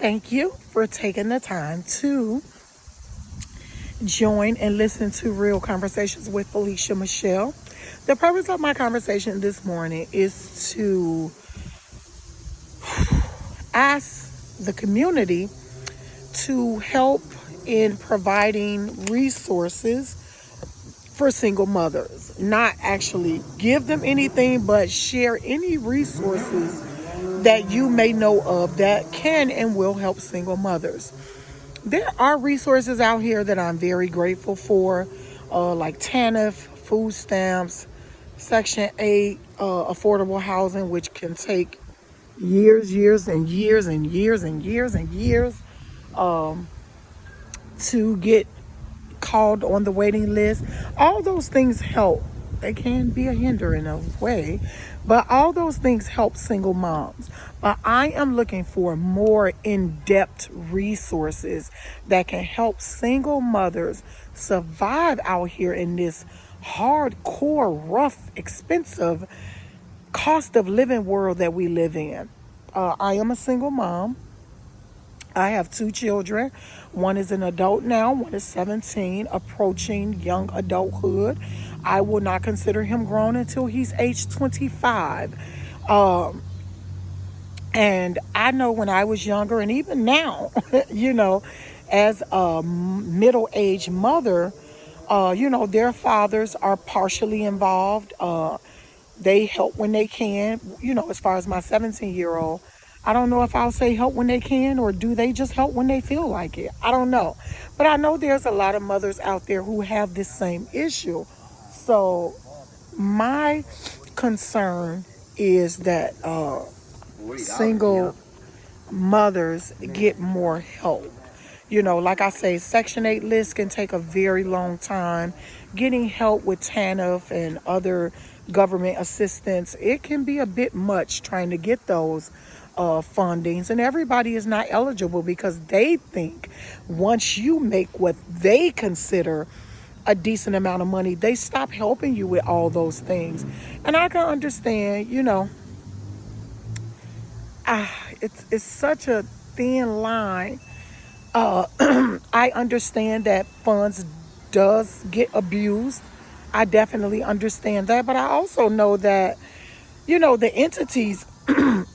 Thank you for taking the time to join and listen to Real Conversations with Felicia Michelle. The purpose of my conversation this morning is to ask the community to help in providing resources for single mothers. Not actually give them anything, but share any resources that you may know of that can and will help single mothers. There are resources out here that I'm very grateful for, like TANF, food stamps, Section 8, affordable housing, which can take years and years and years and years and years to get called on the waiting list. All those things help. They can be a hinder in a way, but all those things help single moms. But I am looking for more in-depth resources that can help single mothers survive out here in this hardcore, rough, expensive cost of living world that we live in. I am a single mom. I have two children. One is an adult now, one is 17, approaching young adulthood. I will not consider him grown until he's age 25. And I know when I was younger, and even now, as a middle-aged mother, their fathers are partially involved. They help when they can. As far as my 17-year-old, I don't know if I'll say help when they can, or do they just help when they feel like it? I don't know. But I know there's a lot of mothers out there who have this same issue. So my concern is that single mothers get more help. Like I say, Section 8 lists can take a very long time. Getting help with TANF and other government assistance, it can be a bit much trying to get those fundings. And everybody is not eligible because they think once you make what they consider a decent amount of money, they stop helping you with all those things. And I can understand, it's such a thin line. I understand that funds does get abused. I definitely understand that, but I also know that, the entities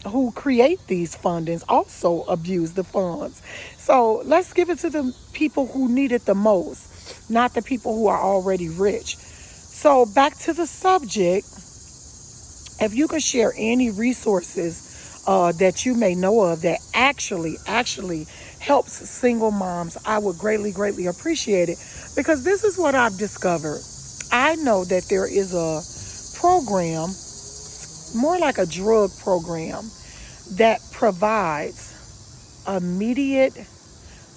who create these fundings also abuse the funds. So let's give it to the people who need it the most, not the people who are already rich. So back to the subject, if you can share any resources that you may know of that actually helps single moms, I would greatly appreciate it, because this is what I've discovered. I know that there is a program, more like a drug program, that provides immediate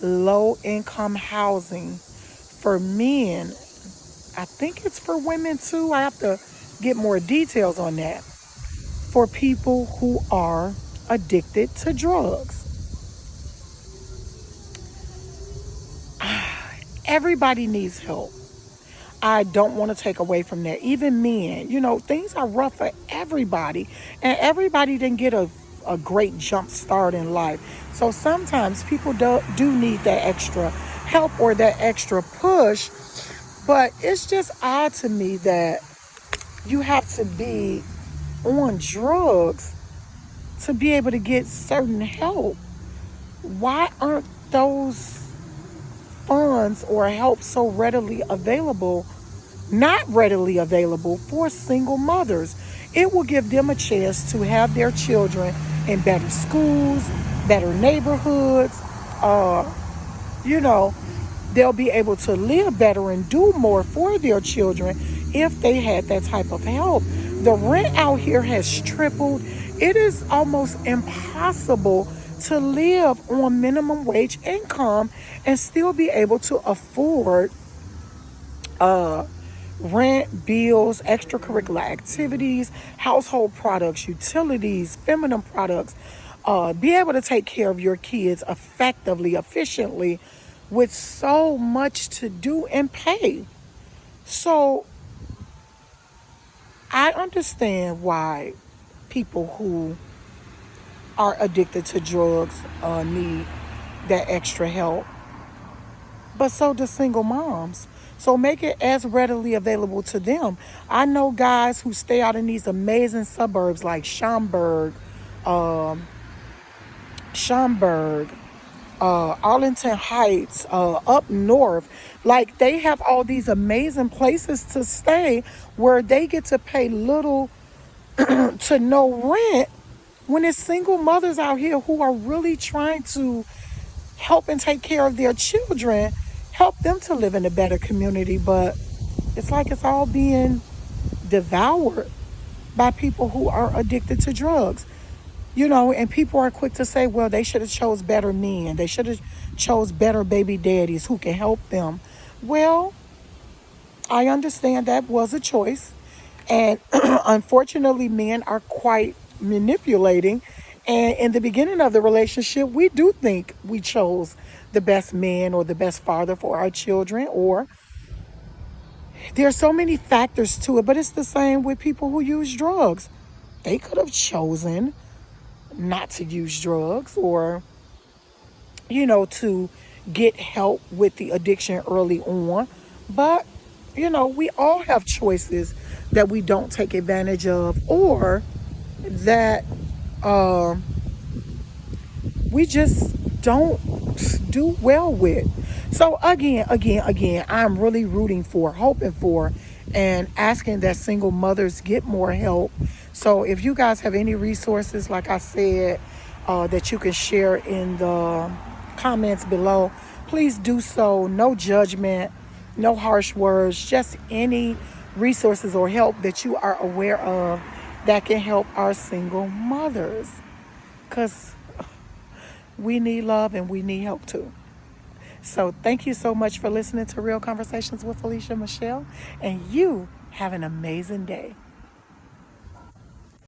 low-income housing for men. I think it's for women too. I have to get more details on that. For people who are addicted to drugs. Everybody needs help. I don't want to take away from that. Even men, things are rough for everybody. And everybody didn't get a great jump start in life. So sometimes people do need that extra help or that extra push. But it's just odd to me that you have to be on drugs to be able to get certain help. Why aren't those funds or help so not readily available for single mothers? It will give them a chance to have their children in better schools, better neighborhoods. They'll be able to live better and do more for their children if they had that type of help. The rent out here has tripled. It is almost impossible to live on minimum wage income and still be able to afford rent, bills, extracurricular activities, household products, utilities, feminine products, be able to take care of your kids effectively, efficiently, with so much to do and pay. So I understand why people who are addicted to drugs need that extra help, but so do single moms. So make it as readily available to them. I know guys who stay out in these amazing suburbs like Schaumburg, Arlington Heights, up north. Like they have all these amazing places to stay where they get to pay little to no rent when it's single mothers out here who are really trying to help and take care of their children, help them to live in a better community. But it's like it's all being devoured by people who are addicted to drugs. And people are quick to say, well, they should have chose better men. They should have chose better baby daddies who can help them. Well, I understand that was a choice. And unfortunately, men are quite manipulating. And in the beginning of the relationship, we do think we chose the best man or the best father for our children. Or there are so many factors to it, but it's the same with people who use drugs. They could have chosen not to use drugs or, to get help with the addiction early on. But, we all have choices that we don't take advantage of or that we just don't do well with. So again, I'm really rooting for, hoping for, and asking that single mothers get more help. So if you guys have any resources, like I said, that you can share in the comments below, please do so. No judgment, no harsh words, just any resources or help that you are aware of that can help our single mothers. Because we need love and we need help too. So thank you so much for listening to Real Conversations with Felicia Michelle, and you have an amazing day.